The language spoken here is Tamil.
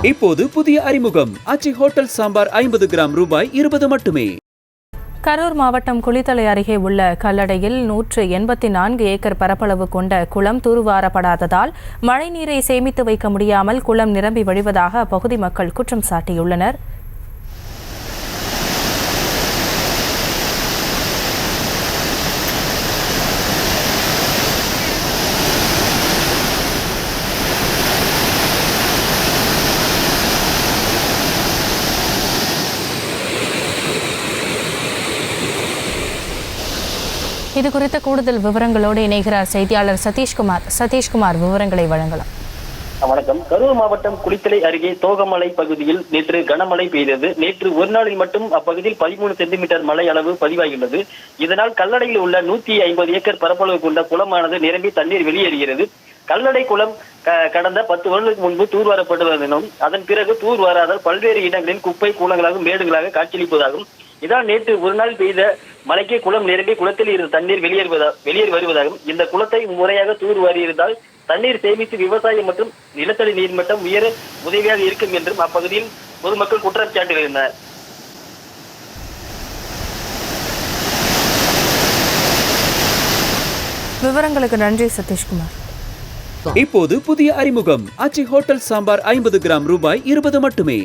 இப்போது புதிய அறிமுகம் ஆச்சி ஹோட்டல் சாம்பார் 50 கிராம் ரூபாய் 20 மட்டுமே. கரூர் மாவட்டம் குளித்தலை அருகே உள்ள கல்லடையில் 184 ஏக்கர் பரப்பளவு கொண்ட குளம் தூர்வாரப்படாததால் மழைநீரை சேமித்து வைக்க முடியாமல் குளம் நிரம்பி வழிவதாக அப்பகுதி மக்கள் குற்றம் சாட்டியுள்ளனர். இது குறித்த கூடுதல் விவரங்களோடு இணைகிறார் செய்தியாளர் சதீஷ்குமார் விவரங்களை வழங்கலாம். வணக்கம். கரூர் மாவட்டம் குளித்தலை அருகே தோகமலை பகுதியில் நேற்று கனமழை பெய்தது. நேற்று ஒரு நாளில் மட்டும் அப்பகுதியில் 13 சென்டிமீட்டர் மழை அளவு பதிவாகியுள்ளது. இதனால் கல்லடையில் உள்ள 150 ஏக்கர் பரப்பளவு கொண்ட குளமானது நிரம்பி தண்ணீர் வெளியேறுகிறது. கல்லடை குளம் கடந்த 10 வருடங்களுக்கு முன்பு தூர்வாரப்படுவதெனும் அதன் பிறகு தூர்வாராதால் பல்வேறு இடங்களில் குப்பை கூலங்களாகவும் மேடுகளாக காட்சியளிப்பதாகும். இதால் நேற்று ஒரு நாள் பெய்த மழைக்கு குளம் நிரம்பி குளத்தில் இருந்த தண்ணீர் வெளியேறி வருவதாகவும் இந்த குளத்தை முறையாக தூர்வாரி இருந்தால் தண்ணீர் சேமித்து விவசாயம் மற்றும் நிலத்தடி நீர்மட்டம் உயர உதவியாக இருக்கும் என்றும் அப்பகுதியில் பொதுமக்கள் குற்றம் சாட்டியிருந்தனர். விவரங்களுக்கு நன்றி சதீஷ்குமார். இப்போது புதிய அறிமுகம் ஆச்சி ஹோட்டல் சாம்பார் 50 கிராம் ரூபாய் 20 மட்டுமே.